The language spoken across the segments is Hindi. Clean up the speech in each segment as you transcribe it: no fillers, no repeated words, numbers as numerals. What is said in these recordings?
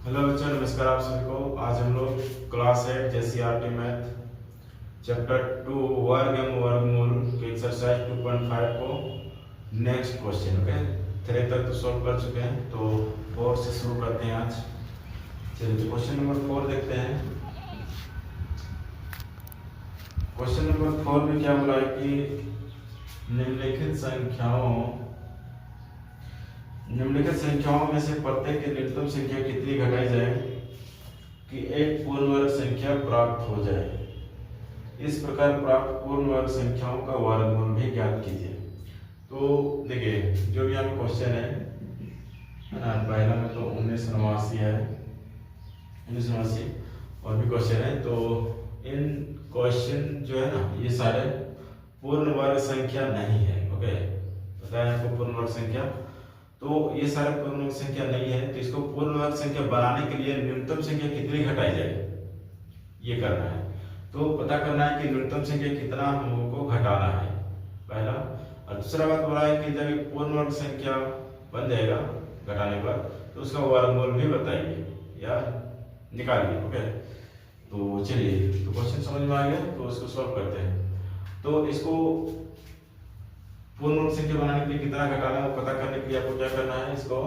हेलो बच्चों, नमस्कार आप सभी को। आज हम लोग क्लास 8 JCRT मैथ चैप्टर 2 वर्ग एवं वर्गमूल के एक्सरसाइज 2.5 को नेक्स्ट क्वेश्चन ओके 3 तक तो सॉल्व कर चुके हैं, तो 4 से शुरू करते हैं आज। चलिए क्वेश्चन नंबर 4 देखते हैं। क्वेश्चन नंबर 4 में क्या बोला है कि निम्नलिखित संख्याओं में से प्रत्येक की न्यूनतम संख्या कितनी घटाई जाए कि एक पूर्ण वर्ग संख्या प्राप्त हो जाए। इस प्रकार प्राप्त पूर्ण वर्ग संख्याओं का वर्गमूल भी ज्ञात कीजिए। तो देखिए, जो भी यहाँ क्वेश्चन है ना, पहला में तो 1989 है, 1989 और भी क्वेश्चन है। तो इन क्वेश्चन जो है ना, ये सारे पूर्ण वर्ग संख्या नहीं है। ओके, बताया आपको पूर्ण वर्ग संख्या, तो ये सारे पूर्ण वर्ग संख्या नहीं है। तो इसको पूर्ण वर्ग संख्या बनाने के लिए न्यूनतम संख्या कितनी घटाई जाए, ये करना है। तो पता करना है कि न्यूनतम संख्या कितना हम लोगों को घटाना है, पहला। और दूसरा बात बोला है कि जब पूर्ण वर्ग संख्या बन जाएगा घटाने पर, तो उसका वर्गमूल भी बताइए या निकालिए। ओके, तो चलिए, तो क्वेश्चन समझ में आ गया, तो इसको सॉल्व करते हैं। तो इसको पूर्ण वर्ग संख्या बनाने के लिए कितना घटाना है वो पता करने के लिए आपको क्या करना है, इसको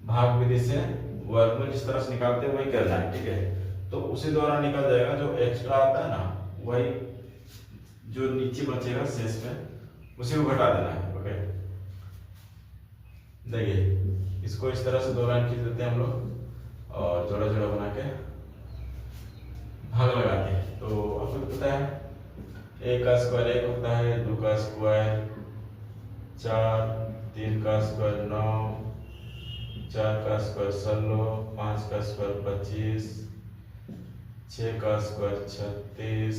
भाग विधि से वर्गमूल जिस तरह से निकालते हैं वही करना है। ठीक है, तो उसी द्वारा निकल जाएगा। जो एक्स्ट्रा आता है ना, वही जो नीचे बचेगा शेष में, उसी को घटा देना है। ओके, देखिए इसको इस तरह से दो लाइन खींच देते हैं हम लोग और जोड़ा जोड़ा बना के भाग लगाते हैं। तो आपको पता है 1 का स्क्वायर 1 होता है, 2 का स्क्वायर 4, 3 का स्क्वायर 9, 4 का स्क्वायर 16, 5 का स्क्वायर 25, 6 का स्क्वायर 36,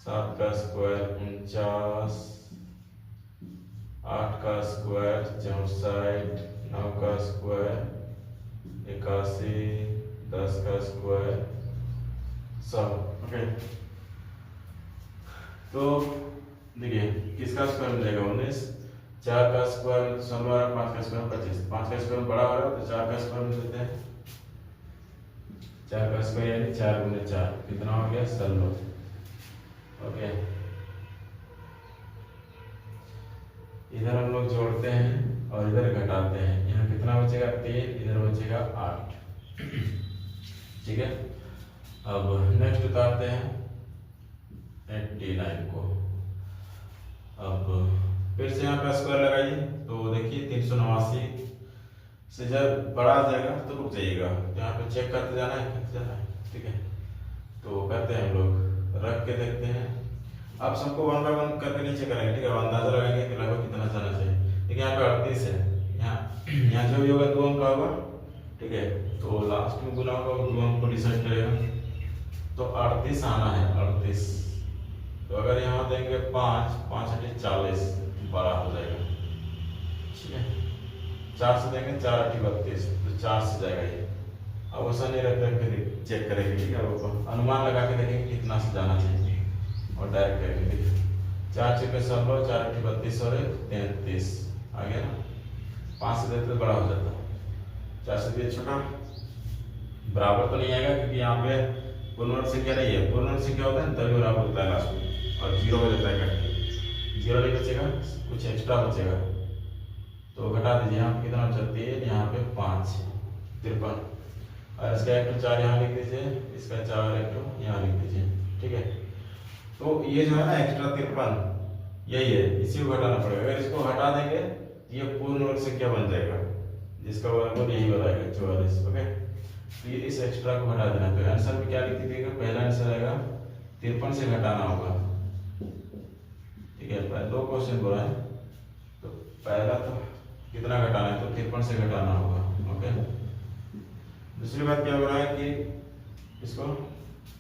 7 का स्क्वायर 49, 8 का स्क्वायर 64, 9 का स्क्वायर 81, 10 का स्क्वायर 100। ओके, तो देखिए किसका स्क्वायर मिलेगा 19, 4 का स्क्वायर 16, 5 का स्क्वायर 25, 5 का स्क्वायर बड़ा हो रहा है तो 4 का स्क्वायर में लेते हैं। 4 का स्क्वायर यानी 4 गुने 4 कितना हो गया 16। ओके, इधर हम लोग जोड़ते हैं और इधर घटाते हैं। यहाँ कितना बचेगा 3, इधर बचेगा 8। ठीक है, अब नेक्स्ट उतारते हैं 89 को। अब फिर से यहाँ पे स्क्वायर लगाइए, तो देखिए 389 से जब बड़ा आ जाएगा तो रुक जाइएगा, तो यहाँ पे चेक करते जाना है, करते जाना है। ठीक है, तो करते हैं हम लोग, रख के देखते हैं। अब सबको 1 बाय 1 करके नीचे करेंगे। ठीक है, अंदाजा लगाएंगे कि लगभग कितना जाना चाहिए। देखिए यहाँ पे 38 है, यहाँ जो भी होगा 2 अंक का होगा। ठीक है, तो लास्ट में गुना होगा 2 अंक को डिसाइड करेगा, तो 38 आना है 38। तो अगर यहाँ देंगे 5, 5 × 40 बड़ा हो जाएगा। ठीक है, 4 से देंगे 4 × 32, तो 4 से जाएगा ये। अब ऐसा नहीं रख के चेक करेंगे। ठीक है, अब अनुमान लगा के देखेंगे कितना से जाना चाहिए और डायरेक्ट करेंगे। देखिए 4 × 16, 4 × 32 और 33 आ गया ना। 5 से देते तो बड़ा हो जाता, 4 से दिए छोटा, बराबर तो नहीं आएगा क्योंकि यहाँ पे पूर्ण वर्ग संख्या नहीं है। पूर्ण वर्ग संख्या होता है तभी बराबर होता है लास्ट में, और 0 हो जाता है कट, 0 नहीं बचेगा, कुछ एक्स्ट्रा बचेगा। तो घटा दीजिए, यहाँ पे कितना बचा 3, यहाँ पे 5, 53, और इसका 1 to 4 यहाँ लिख दीजिए, इसका 4 1 to यहाँ लिख दीजिए। ठीक है, तो ये जो है ना एक्स्ट्रा 53 यही है, इसी को घटाना पड़ेगा। अगर इसको हटा देंगे ये पूर्ण वर्ग संख्या बन जाएगा, जिसका वर्गमूल यही बनाएगा 44। ओके, तो ये इस एक्स्ट्रा को हटा देना। तो आंसर में क्या लिख दीजिएगा, पहला आंसर आएगा 53 से घटाना होगा। ठीक है, पहले 2 क्वेश्चन बोला है, तो पहला तो कितना घटाना है, तो 53 से घटाना होगा। ओके, दूसरी बात क्या बोला है कि इसको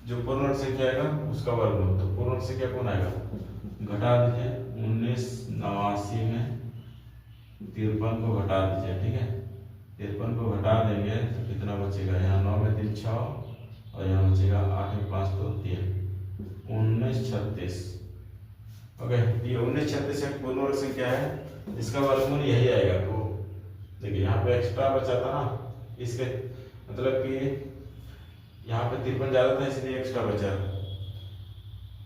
जो पूर्ण वर्ग संख्या आएगा उसका वर्गमूल, तो पूर्ण वर्ग संख्या कौन आएगा, घटा दीजिए। 1989 में 53 को घटा दीजिए। ठीक है, 53 को घटा देंगे तो कितना बचेगा, यहाँ 9 में 3 6 और यहाँ बचेगा 8 में 5 तो 3, 1936। ओके, ये 1936 एक पूर्ण वर्ग संख्या है, इसका वर्गमूल यही आएगा। तो देखिए यहाँ पे एक्स्ट्रा बचा था ना, इसके मतलब कि यहाँ पे 53 ज्यादा था इसलिए एक्स्ट्रा बचा।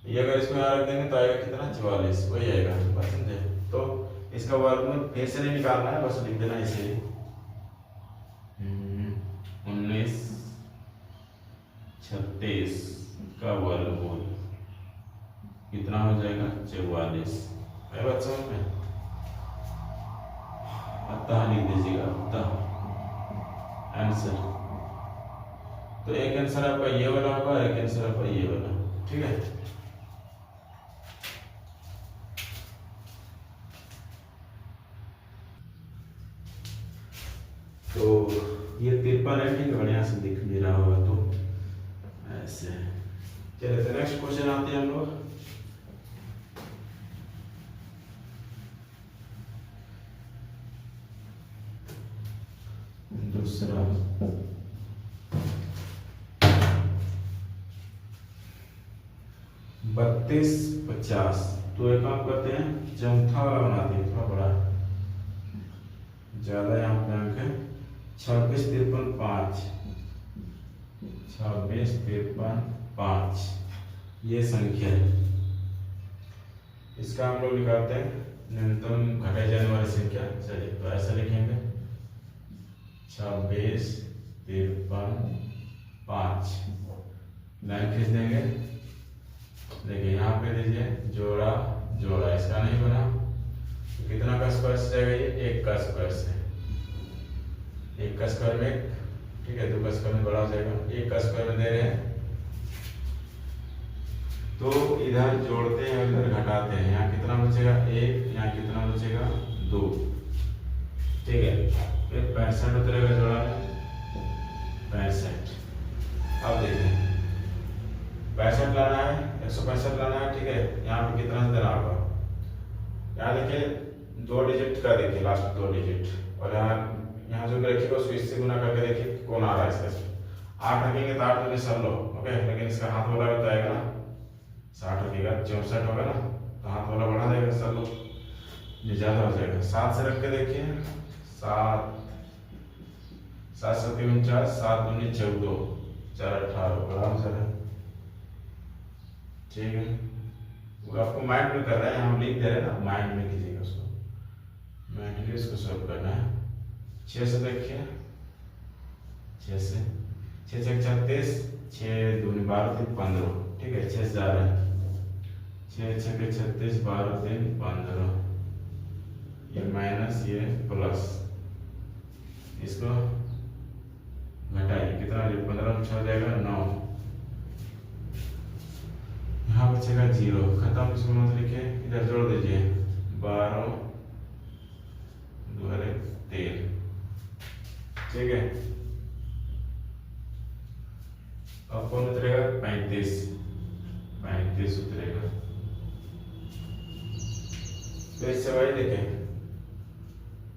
ये अगर इसको यहाँ रख देंगे तो आएगा कितना 44, वही आएगा, बात समझे। तो इसका वर्गमूल फिर से नहीं निकालना है, बस लिख देना इसे 19 36 का वर्गमूल कितना हो जाएगा 44। है बात समझ में? अतः लिख दीजिएगा अतः आंसर। तो एक आंसर आपका ये वाला होगा, एक आंसर आपका ये वाला, ठीक है। तो ये 53 है, ठीक है, बढ़िया से दिख भी रहा होगा तो ऐसे। चलिए तो नेक्स्ट क्वेश्चन आते हैं हम लोग। दूसरा 32 50। तो एक काम करते हैं, चौथा वाला बनाते हैं, थोड़ा बड़ा ज्यादा यहाँ पे अंक है। 26 53 5, 26 53 5 ये संख्या है। इसका हम लोग निकालते हैं न्यूनतम घटाई जाने वाली संख्या। चलिए तो ऐसा लिखेंगे 26 53 5, लाइन खींच देंगे। देखिए यहाँ पे दीजिए जोड़ा जोड़ा, इसका नहीं बना तो कितना का स्क्वायर से जाएगा, ये 1 का स्क्वायर से, 1 का स्क्वायर में 1, ठीक है, 2 का स्क्वायर में बड़ा हो जाएगा, 1 का स्क्वायर में दे रहे हैं तो इधर जोड़ते हैं इधर घटाते हैं। यहाँ कितना बचेगा 1, यहाँ कितना बचेगा 2, ठीक है। फिर 65 उतरेगा जोड़ा में 65। अब देखें 65 लाना है, 165 लाना है, ठीक है। यहाँ पे कितना से देना होगा, यहाँ देखिए 2 डिजिट का, देखिए लास्ट 2 डिजिट, और यहाँ जो रखिएगा उसको इससे गुना करके देखिए कौन आ रहा है इसका। 8 रखेंगे तो 8 दूनी 16, ओके, लेकिन इसका हाथ वाला तो आएगा ना 60 रखेगा 64 होगा ना, तो हाथ वाला बढ़ा देगा 16, ये ज्यादा हो जाएगा। 7 से रख के देखिए 7 7 7 49, 7 दूनी 14, 4 18 बड़ा आंसर है, ठीक है। वो आपको माइंड में कर रहे हैं, हम लिख दे रहे हैं ना, माइंड में कीजिएगा उसको, मेंटली इसको सॉल्व करना है। 6 से देखिए 6 से 6 से 36, 6 दूनी 12 3 15, ठीक है, 6 से जा रहा है, 6 6 के 36, 12 3 15, ये माइनस ये प्लस, इसको घटाइए कितना 15 में 6 हो जाएगा 9, यहाँ बचेगा 0, खत्म। इसको मत लिखिए, इधर जोड़ दीजिए 12 2 13, ठीक है। अब कौन उतरेगा 35 35 उतरेगा। तो इससे वही देखें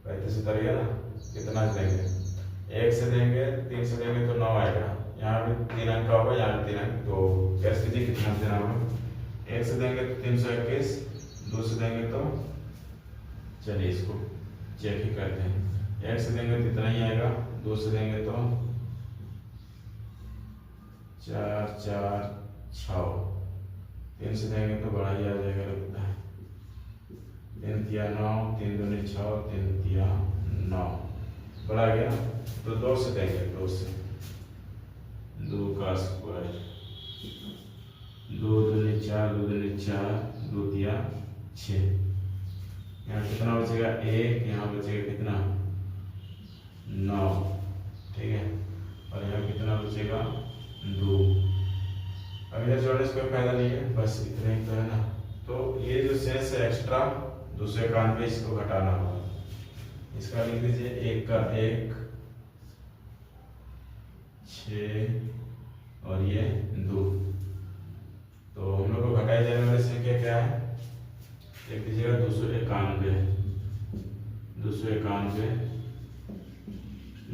35 उतर गया ना, कितना देंगे 1 से देंगे 3 से देंगे तो 9 आएगा, यहाँ भी 3 अंक का होगा, यहाँ भी 3 अंक, तो कैसे कीजिए कितना देना होगा। 1 से देंगे तो 321, 2 से देंगे तो, चलिए इसको चेक ही करते हैं, 1 से देंगे तो इतना ही आएगा, 2 से देंगे तो 4 4 6, 3 से देंगे तो बड़ा ही आ जाएगा, लगता है 3 तिया 9, 3 दूनी 6, 3 तिया 9, बड़ा आ गया। तो 2 से देंगे, 2 से 2 का स्क्वायर, 2 दूनी 4, 2 दूनी 4, 2 तिया 6, यहाँ कितना बचेगा 1, यहाँ बचेगा कितना 9, ठीक है, और यहाँ कितना बचेगा 2। अब इधर जोड़ने से कोई फायदा नहीं है, बस इतना ही तो है ना। तो ये जो शेष है एक्स्ट्रा 291, इसको घटाना होगा, इसका लिख लीजिए 1 का 1 6 और ये 2। तो हम लोग को घटाई जाने वाली संख्या क्या है, लिख दीजिएगा 291, 291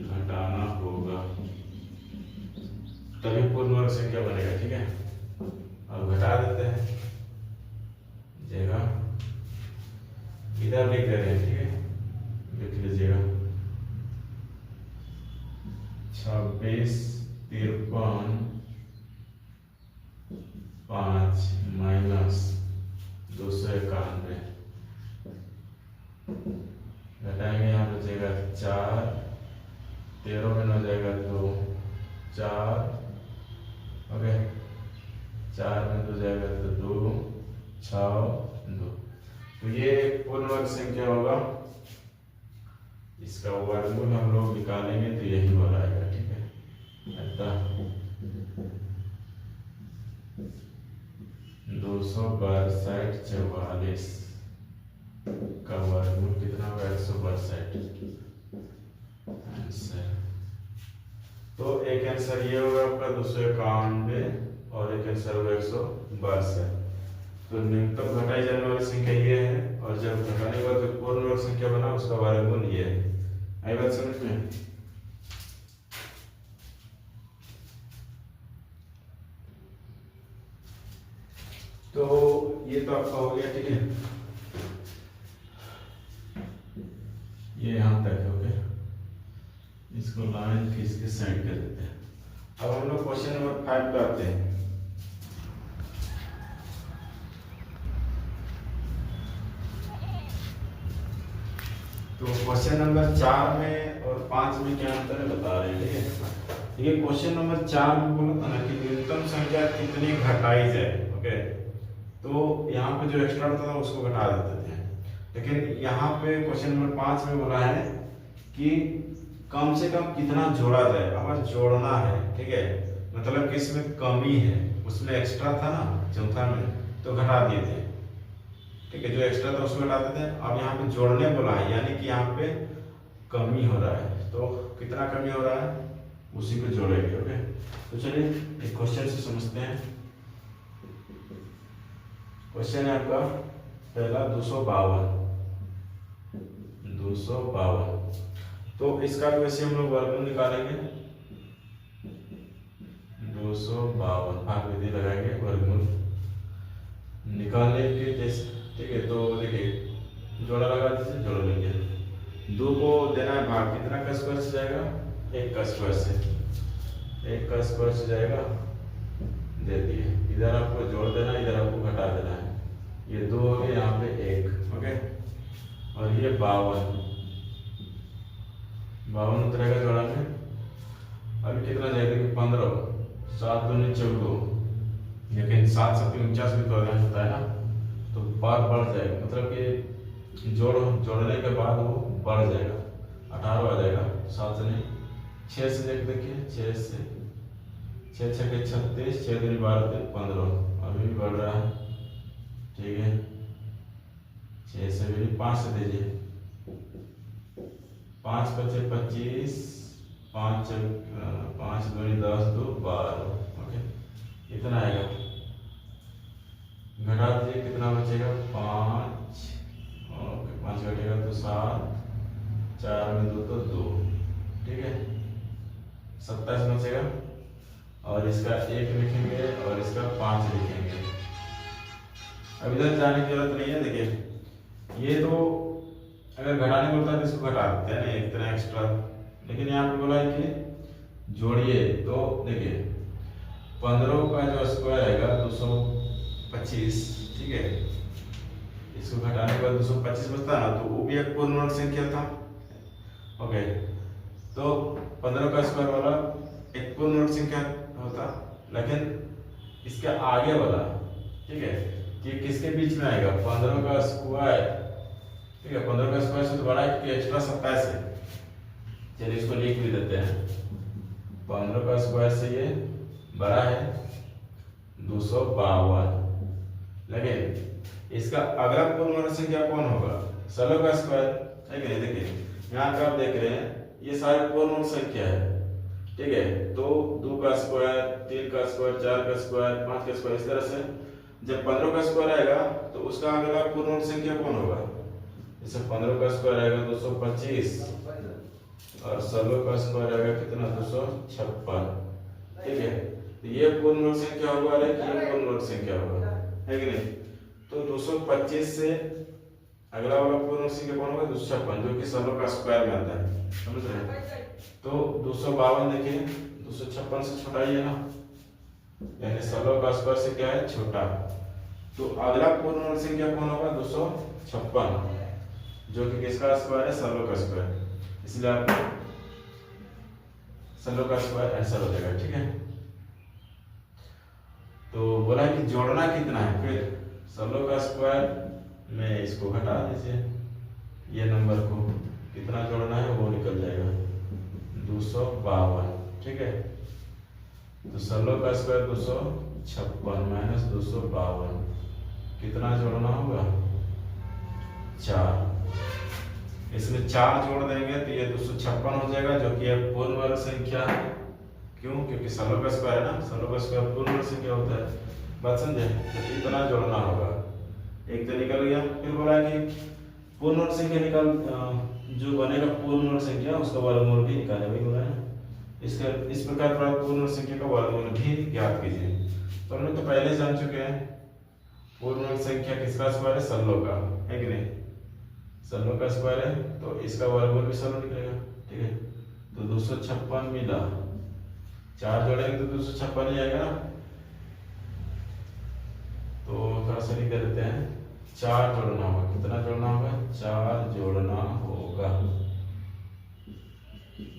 घटाना होगा, तभी पूर्ण वर्ग संख्या बनेगा, ठीक है। अब घटा देते हैं जगह, इधर लिख दे रहे हैं, ठीक है, लिख लीजिएगा 24 53 5 माइनस 291 घटाएंगे, यहाँ बचेगा 4, 13 में हो जाएगा 2, 4, ओके, 4 में हो जाएगा तो 2, 6, 2। तो ये पूर्ण वर्ग संख्या होगा, इसका वर्गमूल हम लोग निकालेंगे तो यही वाला आएगा, ठीक है। अतः 262/44 का वर्गमूल कितना होगा? 162 आंसर। तो एक आंसर ये होगा आपका 291 और एक आंसर होगा 162। तो न्यूनतम घटाई जाने वाली संख्या ये है, और जब घटाने के बाद जो पूर्ण वर्ग संख्या बना उसका वर्गमूल ये है। आई बात समझ में? तो ये तो आपका हो गया, ठीक है। ये यहां तक हो गया, इसको लाइन खींच के साइड कर देते हैं। अब हम लोग क्वेश्चन नंबर 5 पे आते हैं। तो क्वेश्चन नंबर 4 में और 5 में क्या अंतर है बता रहे हैं, ठीक है। ये क्वेश्चन नंबर 4 में बोला था ना कि न्यूनतम संख्या कितनी घटाई जाए, ओके। तो यहाँ पे जो एक्स्ट्रा होता था उसको घटा देते थे, लेकिन यहाँ पे क्वेश्चन नंबर 5 में बोला है कि कम से कम कितना जोड़ा जाए। अगर जोड़ना है, ठीक है, मतलब कि इसमें कमी है, उसमें एक्स्ट्रा था ना चौथा में, तो घटा दिए थे, ठीक है। जो एक्स्ट्रा था उसको घटा देते हैं। अब यहाँ पे जोड़ने बोला है, यानी कि यहाँ पे कमी हो रहा है, तो कितना कमी हो रहा है उसी को जोड़ेंगे, ओके। तो चलिए एक क्वेश्चन से समझते हैं। क्वेश्चन है आपका पहला 252। तो इसका भी वैसे हम लोग वर्गमूल निकालेंगे। 252 भाग विधि लगाएंगे, वर्गमूल निकालने के जैसे, ठीक है। तो देखिए जोड़ा लगा दीजिए, जोड़ लेंगे। 2 को देना है भाग, कितना का स्क्वायर से जाएगा? 1 का स्क्वायर से, 1 का स्क्वायर से जाएगा, दे दिए। इधर आपको जोड़ देना, इधर आपको घटा देना है। ये 2 हो गए, यहाँ पे 1, ओके। और ये 52 उतरेगा जोड़ा में। अभी कितना जाएगा? 15, 7 दूनी 14, लेकिन 7 7 49 भी तो होता है ना, तो बार बढ़ जाएगा, मतलब कि जोड़ने के बाद वो बढ़ जाएगा, 18 आ जाएगा। 7 से नहीं, 6 से देखिए, 6 से 6 6 के 36, 6 दूनी 12 15, अभी भी बढ़ रहा है, ठीक है। 6 से भी 5 से दीजिए, 5 5 25, 5 दूनी 10, 2 12, ओके। इतना आएगा, घटा दीजिए, कितना बचेगा? 5, ओके, 5 घटेगा तो 7, 4 में 2 तो 2, ठीक है। 27 बचेगा, और इसका 1 लिखेंगे और इसका 5 लिखेंगे। अब इधर जाने की जरूरत नहीं है। देखिए ये तो अगर घटाने को बोलता है तो इसको घटा देते हैं, नहीं इतना एक्स्ट्रा, लेकिन यहाँ पे बोला है कि जोड़िए। तो देखिए 15 का जो स्क्वायर आएगा 225, ठीक है। इसको घटाने के बाद 225 बचता है ना, तो वो भी एक पूर्ण वर्ग संख्या था, ओके। तो 15 का स्क्वायर वाला एक पूर्ण वर्ग संख्या होता, लेकिन इसके आगे वाला, ठीक है, कि किसके बीच में आएगा? 15 का स्क्वायर, ठीक है। 15 का स्क्वायर से तो बड़ा है कि एक्स्ट्रा 27 है। चलिए इसको लिख भी देते हैं। 15 का स्क्वायर से ये बड़ा है 252, लेकिन इसका अगला पूर्ण वर्ग संख्या कौन होगा? 16 का स्क्वायर, है कि नहीं? देखिए यहाँ पे आप देख रहे हैं ये सारे पूर्ण वर्ग संख्या है, ठीक है। तो 2 का स्क्वायर, 3 का स्क्वायर, 4 का स्क्वायर, 5 का स्क्वायर, इस तरह से जब 15 का स्क्वायर आएगा तो उसका अगला पूर्ण वर्ग संख्या कौन होगा? जैसे 15 का स्क्वायर आएगा 225, और 16 का स्क्वायर आएगा कितना? 256, ठीक है। तो ये पूर्ण वर्ग संख्या होगा, ये पूर्ण वर्ग संख्या होगा, है कि नहीं? तो 225 से अगला वाला पूर्ण वर्ग संख्या कौन होगा 256 जो कि 16 का स्क्वायर में आता है, समझ रहे हैं। तो 252 देखिए 256 से छोटा ही है ना, यानी 16 का स्क्वायर से क्या है छोटा। तो अगला पूर्ण वर्ग संख्या कौन होगा 256 जो कि किसका स्क्वायर है 16 का स्क्वायर, इसलिए आपको 16 का स्क्वायर आंसर हो जाएगा, ठीक है। तो बोला कि जोड़ना कितना है, फिर 16 का स्क्वायर में इसको घटा दीजिए, ये नंबर को कितना जोड़ना है वो निकल जाएगा 252, ठीक है। तो 16 का स्क्वायर 256 माइनस 252 कितना जोड़ना होगा 4, इसमें 4 जोड़ देंगे तो ये 256 हो जाएगा जो कि एक पूर्ण वर्ग संख्या है। क्यों? क्योंकि 16 का स्क्वायर है ना, 16 का स्क्वायर पूर्ण वर्ग संख्या होता है, बात समझे। तो इतना जोड़ना होगा, एक तो निकल गया। फिर बोला कि पूर्ण वर्ग संख्या निकाल, जो बनेगा पूर्ण वर्ग संख्या उसका वर्गमूल भी निकाले, वही बोला है। इसका इस प्रकार पूर्ण वर्ग संख्या का वर्गमूल भी ज्ञात कीजिए। तो हम लोग तो पहले जान चुके हैं पूर्ण वर्ग संख्या किसका स्क्वायर है 16 का, है कि नहीं, 16 का स्क्वायर है तो इसका वर्गमूल भी 16 निकलेगा, ठीक है। तो 256 मिला, 4 जोड़ेंगे तो 256 ही आएगा ना। तो थोड़ा सा लिख देते हैं, 4 जोड़ना होगा, कितना जोड़ना होगा 4 जोड़ना होगा,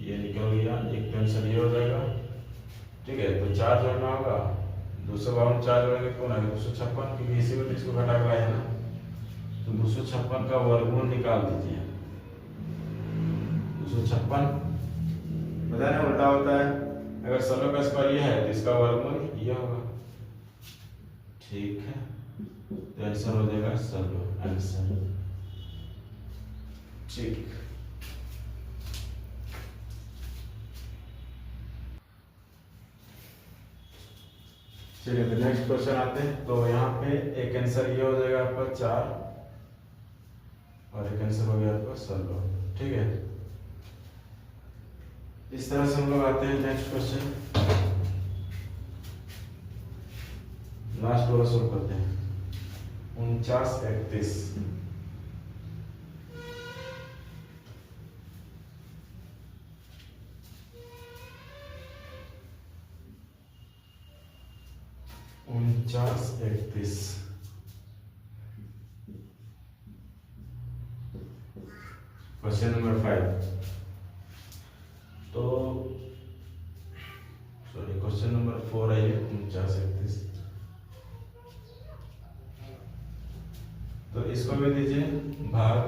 ये निकल गया, एक कैंसिल ये हो जाएगा, ठीक है। तो 4 जोड़ना होगा, 252 4 जोड़ेंगे कौन आएगा 256, क्योंकि इसी में इसको घटा कर आया ना। तो 256 का वर्गमूल निकाल दीजिए, 256 पता नहीं उल्टा होता है, अगर 16 का स्क्वायर ये है तो इसका वर्गमूल ये होगा, ठीक है। तो आंसर हो जाएगा 16 आंसर, ठीक। चलिए तो नेक्स्ट क्वेश्चन आते हैं। तो यहाँ पे एक आंसर ये हो जाएगा आपका 4 और एक आंसर हो गया आपका 16, ठीक है। इस तरह से हम लोग आते हैं नेक्स्ट क्वेश्चन, लास्ट वाला सोल्व करते हैं। 49 31 49 31 क्वेश्चन नंबर 5। तो सॉरी क्वेश्चन नंबर 4 है ये 49 31। तो इसको भी दीजिए भाग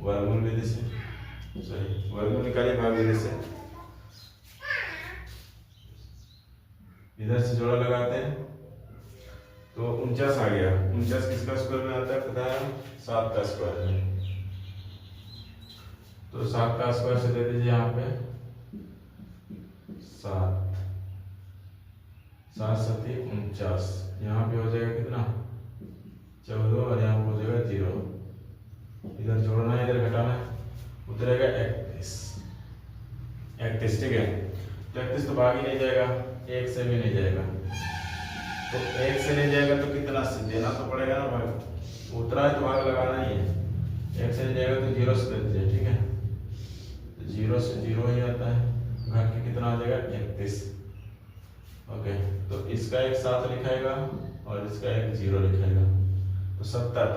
वर्गमूल विधि से, सॉरी वर्गमूल निकालिए भाग विधि से, इधर से जोड़ा लगाते हैं तो 49 आ गया। 49 किसका स्क्वायर में आता है पता है 7 का स्क्वायर में। तो 7 का स्क्वायर से दे दीजिए यहाँ पे 7 7 7 49, यहाँ पे हो जाएगा कितना 14 और यहाँ पे हो जाएगा 0, इधर जोड़ना है इधर घटाना है, उतरेगा 31 31, ठीक है। तो 31 तो भाग ही नहीं जाएगा, 1 से भी नहीं जाएगा, तो 1 से नहीं जाएगा तो कितना से देना तो पड़ेगा ना भाग, उतरा है तो भाग लगाना ही है। 1 से नहीं जाएगा तो 0 से दे दीजिए, ठीक है। तो 0 से 0 ही आता है, घट के कितना आ जाएगा 31, ओके। तो इसका एक 7 लिखाएगा और इसका एक 0 लिखाएगा, तो 70।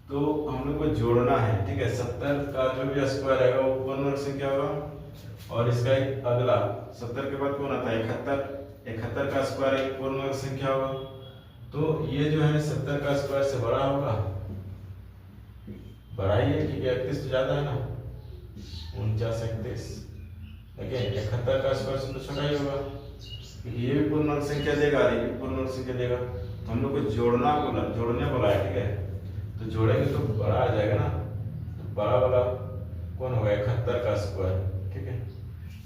तो हम लोग को जोड़ना है, ठीक है। 70 का जो भी स्क्वायर आएगा वो पूर्ण वर्ग संख्या होगा, और इसका एक अगला 70 के बाद कौन आता है 71, 71 का स्क्वायर एक पूर्ण वर्ग संख्या होगा। तो ये जो है 70 का स्क्वायर से बड़ा होगा, बड़ा ही है क्योंकि 31 तो ज्यादा है ना, 49 31, देखिए 71 का स्क्वायर से तो छोटा ही होगा, क्योंकि ये भी पूर्ण वर्ग संख्या देगा, ये भी पूर्ण वर्ग संख्या देगा। तो हम लोग को जोड़ने बोला है, ठीक है। तो जोड़ेंगे तो बड़ा आ जाएगा ना, तो बड़ा वाला कौन होगा 71 का स्क्वायर, ठीक है।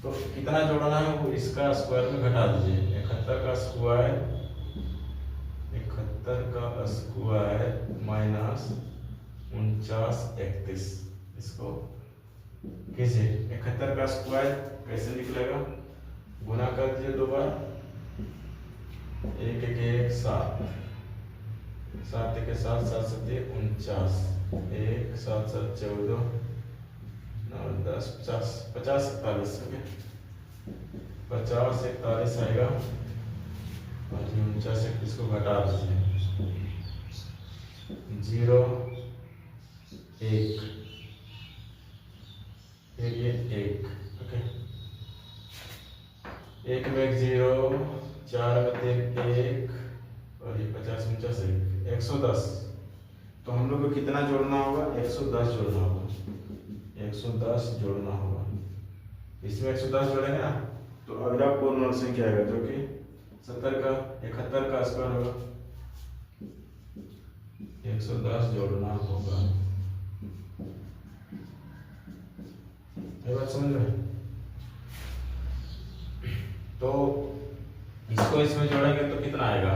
तो कितना जोड़ना है वो इसका स्क्वायर में घटा दीजिए, 71 का स्क्वायर माइनस 49 31, इसको कैसे 71 का स्क्वायर कैसे निकलेगा, गुना कर दीजिए 2 बार, 1 1 1 7, 7 के साथ 7 7 49, 1 7 7 14 9 10 50 50 41, ओके 50 41 आएगा और 49 21 को घटा दीजिए, 0 1 फिर ये 1, ओके 1 में 1 0, 4 में 3 1 और ये 50 49 110। तो हम लोग को कितना जोड़ना होगा? 110 जोड़ना होगा, 110 जोड़ना होगा। इसमें 110 जोड़ेंगे ना तो अगला पूर्ण संख्या आएगा जो कि 70 का 71 का स्क्वायर होगा। 110 जोड़ना होगा। ये बात समझ में? तो इसको इसमें जोड़ेंगे तो कितना आएगा?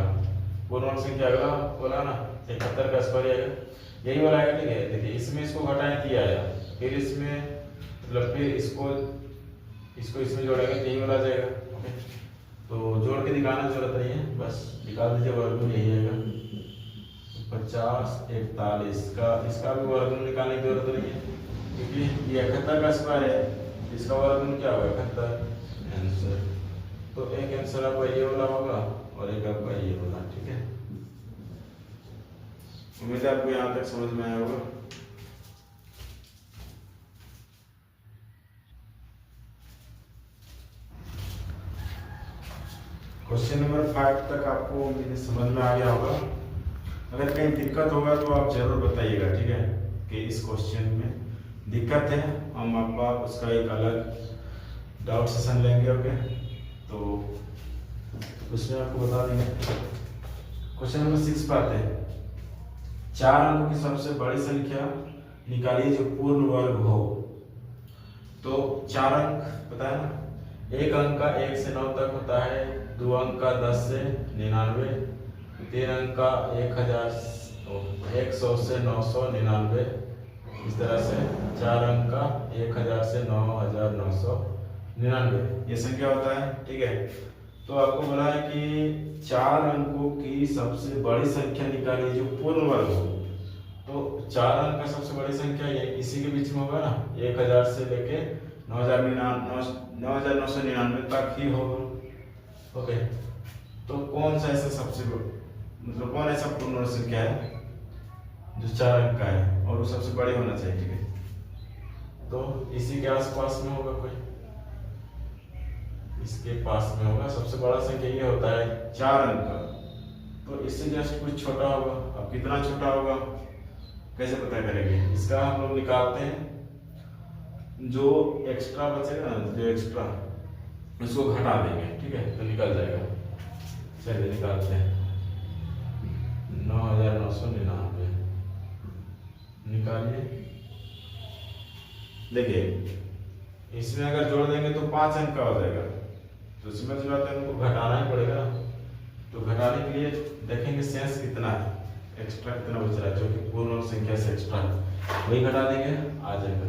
पूर्ण संख्या अगला बोला ना 71 का स्क्वायर आएगा, यही वाला आएगा। ठीक है, देखिए इसमें इसको घटाएं तो आया, फिर इसमें मतलब फिर इसको इसमें जोड़ेंगे तो यही वाला जाएगा। ओके, तो जोड़ के दिखाना जरूरत नहीं है, बस निकाल दीजिए, वर्गमूल यही आएगा 50 41 का। इसका भी वर्गमूल निकालने की जरूरत नहीं है क्योंकि ये 71 का स्क्वायर है, इसका वर्गमूल क्या होगा? 71 आंसर। तो एक आंसर आपका ये वाला होगा और एक आपका ये वाला। ठीक है, उम्मीद है आपको यहाँ तक समझ में आया होगा। क्वेश्चन नंबर 5 तक आपको उम्मीद समझ में आ गया होगा। अगर कहीं दिक्कत होगा तो आप जरूर बताइएगा, ठीक है, कि इस क्वेश्चन में दिक्कत है, हम आपका उसका एक अलग डाउट सेशन लेंगे। ओके, तो उसमें आपको बता देंगे। क्वेश्चन नंबर 6 पर आते हैं। 4 अंकों की सबसे बड़ी संख्या निकालिए जो पूर्ण वर्ग हो। तो 4 अंक पता है ना, एक अंक का 1 से 9 तक होता है, 2 अंक का 10 से 99, 3 अंक का 100 से 999, इस तरह से 4 अंक का 1000 से 9999 ये संख्या होता है। ठीक है, तो आपको बोला है कि 4 अंकों की सबसे बड़ी संख्या निकालिए जो पूर्ण वर्ग हो। तो 4 अंक का सबसे बड़ी संख्या ये इसी के बीच में होगा ना, 1000 से लेके 9999 तक ही होगा। ओके, तो कौन सा ऐसा सबसे मतलब कौन ऐसा पूर्ण संख्या है जो 4 अंक का है और वो सबसे बड़ी होना चाहिए? ठीक है, तो इसी के आसपास में होगा, कोई इसके पास में होगा। सबसे बड़ा संख्या ये होता है 4 अंक का, तो इससे जस्ट कुछ छोटा होगा। अब कितना छोटा होगा कैसे पता करेंगे? इसका हम लोग निकालते हैं, जो एक्स्ट्रा बचेगा ना, जो एक्स्ट्रा उसको घटा देंगे। ठीक है, तो निकल जाएगा। चलिए निकालते हैं, 9999 निकालिए। देखिए इसमें अगर जोड़ देंगे तो 5 अंक का हो जाएगा, तो इसमें जो बात है उनको घटाना ही पड़ेगा। तो घटाने के लिए देखेंगे शेष कितना है, एक्स्ट्रा कितना बच रहा है, जो कि पूर्ण संख्या से एक्स्ट्रा है, वही घटा देंगे, आ जाएगा।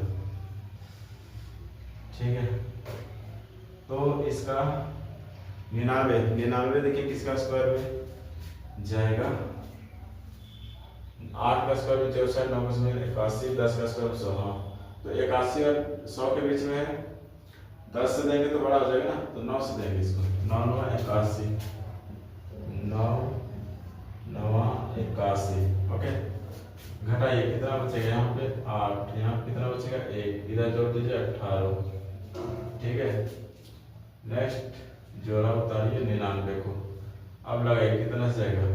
ठीक है, तो इसका 99 देखिए किसका स्क्वायर में जाएगा? 8 का स्क्वायर में 64, 9 का स्क्वायर 81, 10 का स्क्वायर 100। हाँ, तो 81 और 100 के बीच में है, 10 से देंगे तो बड़ा हो जाएगा ना, तो 9 से देंगे इसको। 9 9 81, 9 9 81। ओके, घटाइए कितना बचेगा? यहाँ पे 8, यहाँ कितना बचेगा? 1, इधर जोड़ दीजिए 18। ठीक है, नेक्स्ट जोड़ा उतारिए 99 को, अब लगाइए कितना से जाएगा?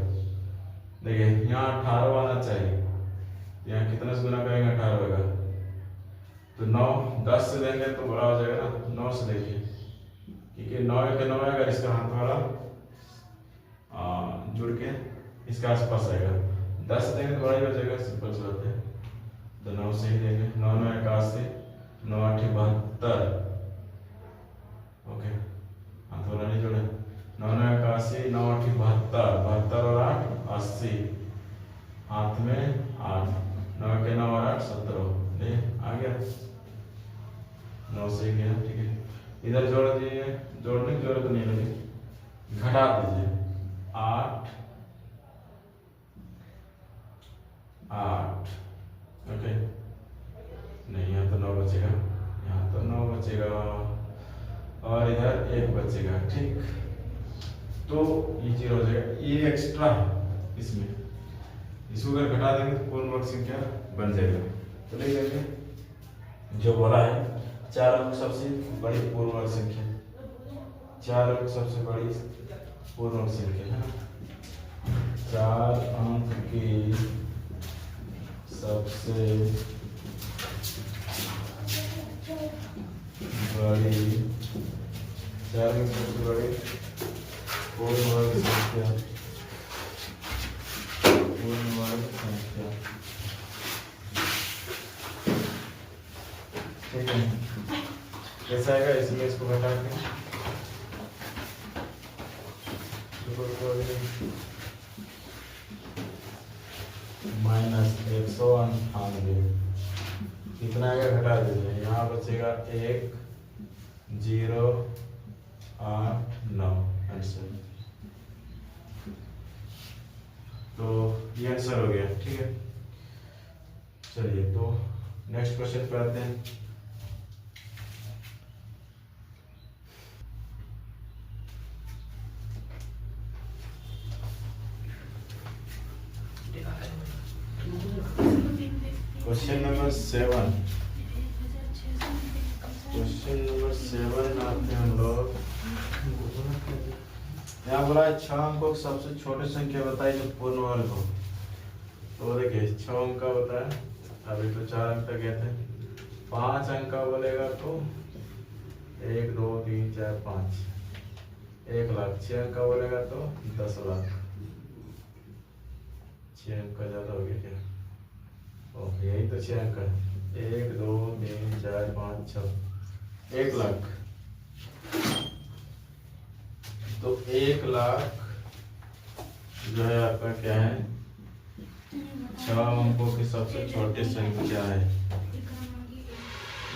देखिए यहाँ 18 आना चाहिए, यहाँ कितना से गुना करेंगे? 18 होगा, तो 9 10 से देंगे तो बड़ा हो जाएगा ना, 9 से देखिए, क्योंकि 9 के 9 अगर इसका हाथ वाला जुड़ के इसके आसपास आएगा, 10 से देंगे तो बड़ा ही हो जाएगा, सिंपल सी बात है। तो 9 से ही देंगे, 9 9 81, 9 8 72। ओके, हाथ वाला नहीं जोड़े, 9 9 81, 9 8 72, 72 और 8 80, हाथ में 8, 9 के 9 और 8 17। ले आ गया, 9 से गया। ठीक है, इधर जोड़ दीजिए, जोड़ने की जरूरत नहीं लगी, घटा दीजिए 8 8। ओके, नहीं यहाँ तो 9 बचेगा, यहाँ तो 9 बचेगा और इधर 1 बचेगा। ठीक, तो ये 0 हो जाएगा, ये एक्स्ट्रा है इसमें, इसको अगर घटा देंगे तो पूर्ण वर्ग संख्या बन जाएगा। तो लिख देंगे जो बोला है 4 अंक सबसे बड़ी पूर्ण वर्ग संख्या, 4 अंक सबसे बड़ी पूर्ण वर्ग संख्या है ना, 4 अंक की सबसे बड़ी, 4 अंक सबसे बड़ी पूर्ण वर्ग संख्या, पूर्ण वर्ग संख्या। ठीक है, कैसा आएगा इसमें, इसको घटा के -198 कितना आएगा, घटा दीजिए, यहाँ बचेगा 1 0 8 9 आंसर। तो ये आंसर हो गया। ठीक है, चलिए तो नेक्स्ट क्वेश्चन पे आते हैं। क्वेश्चन नंबर 7, क्वेश्चन नंबर 7 में आते हैं हम लोग। यहाँ बोला है 6 अंकों की सबसे छोटी संख्या बताइए जो पूर्ण वर्ग हो। तो देखिए 6 अंक का बताया, अभी तो 4 अंक तक गए थे, 5 अंक का बोलेगा तो 1 2 3 4 5 1 लाख, 6 अंक का बोलेगा तो 10 लाख। 6 अंक का ज्यादा हो गया क्या, यही तो 6 अंक है, 1 2 3 4 5 6 1 लाख। तो 1 लाख जो है आपका क्या है, 6 अंकों की सबसे छोटी संख्या है।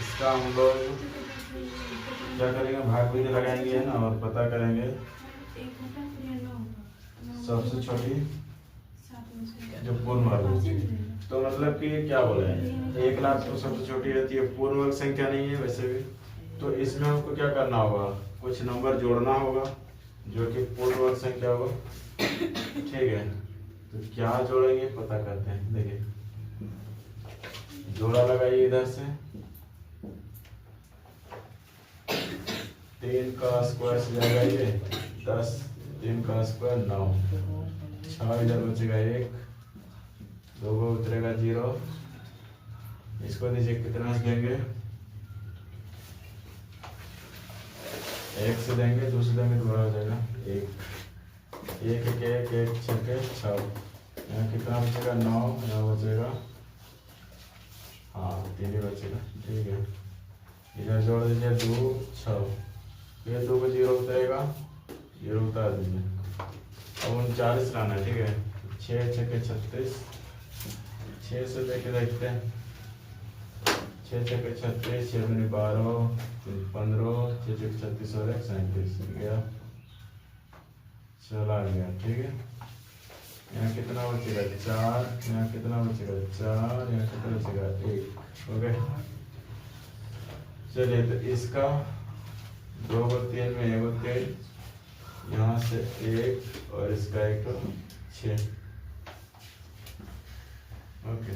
इसका हम लोग क्या करेंगे, भाग विधि लगाएंगे है ना, और पता करेंगे सबसे छोटी जो पूर्ण वर्ग होती है। तो मतलब कि क्या बोला है, 1 लाख तो सबसे छोटी रहती है, पूर्ण वर्ग संख्या नहीं है वैसे भी। तो इसमें हमको क्या करना होगा, कुछ नंबर जोड़ना होगा जो कि पूर्ण वर्ग संख्या होगा। ठीक है, तो क्या जोड़ेंगे पता करते हैं। देखिए जोड़ा लगाइए, इधर से 3 का स्क्वायर से जाएगा ये 10, 3 का स्क्वायर 9, 6 इधर बचेगा 1, 2 को उतरेगा 0, इसको दीजिए कितना से देंगे, 1 से देंगे, 2 से देंगे तो बड़ा हो जाएगा 1, 1 1 1 6 6, यहाँ कितना बचेगा 9, यहाँ बचेगा हाँ 3 ही बचेगा। ठीक है, इधर जोड़ दीजिए 2 6, ये 2 को 0 उतरेगा, 0 उतार दीजिए। अब 39 लाना है। ठीक है, 6 6 36, 6 से लेके देखते हैं, 6 6 36, 6 दूनी 12, 15, 6 6 36 और 1 37 गया, चला गया। ठीक है, यहाँ कितना बचेगा 4, यहाँ कितना बचेगा 4, यहाँ कितना बचेगा 1। ओके, चलिए तो इसका 2 को 3 में 1 को 3, यहाँ से 1 और इसका 1 6। ओके,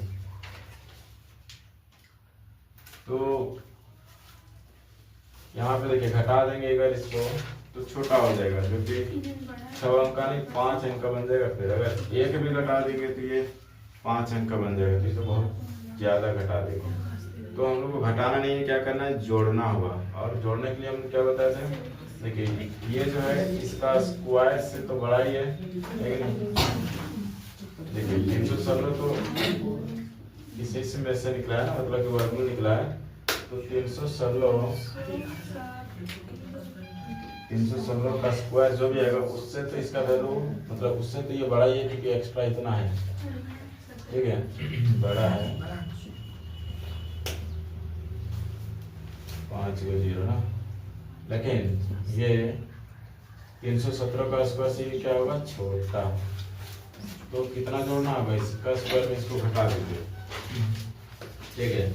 तो यहाँ पे देखिए घटा देंगे अगर इसको तो छोटा हो जाएगा, जो कि 6 अंक का नहीं 5 अंक का बन जाएगा। फिर अगर 1 भी घटा देंगे तो ये 5 अंक का बन जाएगा, तो इसे बहुत ज्यादा घटा देंगे। तो हम लोग को घटाना नहीं है, क्या करना है, जोड़ना होगा। और जोड़ने के लिए हम क्या बताए थे, देखिए ये जो है इसका स्क्वायर से तो बड़ा ही है, लेकिन देखिए 316 तो इसी में से निकला है ना, मतलब कि वर्गमूल निकला है। तो 316 का स्क्वायर जो भी आएगा उससे तो इसका वैल्यू, मतलब उससे तो ये बड़ा ही है क्योंकि एक्स्ट्रा इतना है। ठीक है, बड़ा है 5 को 0 ना, लेकिन ये 317 का स्क्वायर से क्या होगा, छोटा। तो कितना जोड़ना होगा, इसका स्क्वायर में इसको घटा दीजिए, ठीक है।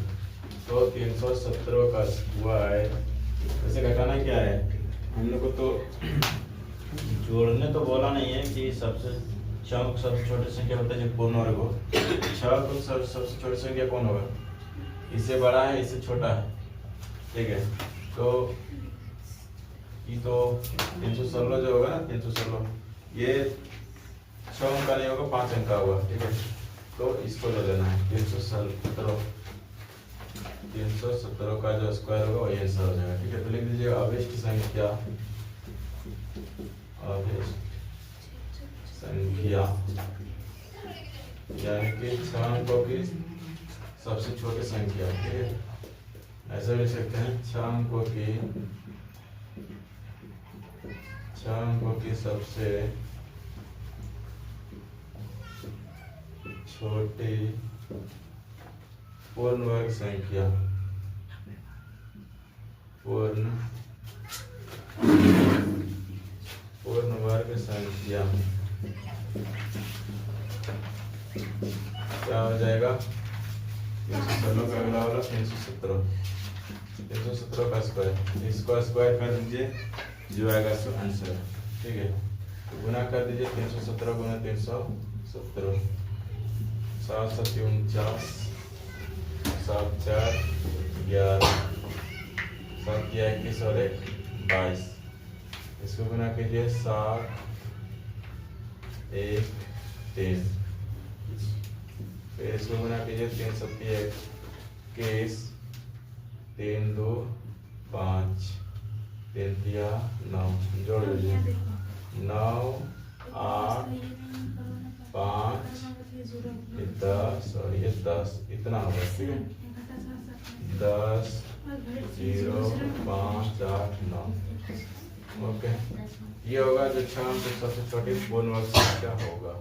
तो 317 का स्क्वायर, वैसे घटाना क्या है हम लोग को, तो जोड़ने तो बोला नहीं है कि सबसे छोटी संख्या होता है जो पूर्ण वर्ग हो। 6 को सबसे छोटी संख्या कौन होगा, इससे बड़ा है इससे छोटा है, ठीक है। तो ये तो 316 जो होगा ना, 316 ये 6 अंक का नहीं होगा, 5 अंक का होगा, ठीक है। तो इसको ले लेना है 317 का जो स्क्वायर होगा वही आंसर हो जाएगा, ठीक है। तो लिख दीजिएगा अभिष्ट संख्या, अभिष्ट संख्या यानी कि 6 अंकों की सबसे छोटी संख्या, ठीक है। ऐसा लिख सकते हैं 6 अंकों की सबसे छोटी पूर्ण वर्ग संख्या, पूर्ण वर्ग संख्या क्या हो जाएगा, 316 का अगला वाला 317 का स्क्वायर, इसको स्क्वायर कर दीजिए जो आएगा आंसर, ठीक है। तो गुना कर दीजिए 317 गुना 317, 7 7 49, 7 4 11, 7 21 और 1 22, इसको गुना कीजिए 7 1 3, फिर इसको गुना कीजिए 3 7 21, 3 2 5, 3 3 9, जोड़ लीजिए 9 8 5 10 और ये 10, इतना होगा, ठीक है। 10 0 5 8 9, ओके। ये होगा जो 6 अंक की सबसे छोटी पूर्ण वर्ग संख्या होगा।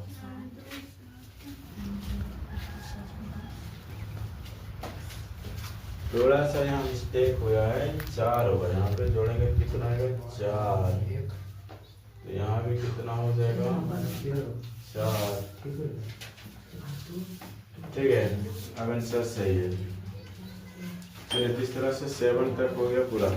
थोड़ा सा यहाँ मिस्टेक हुआ है, 4 होगा, यहाँ पे जोड़ेंगे कितना आएगा 4, तो यहाँ भी कितना हो जाएगा 4, ठीक है। अब आंसर सही है। तो इस तरह से 7 तक हो गया पूरा।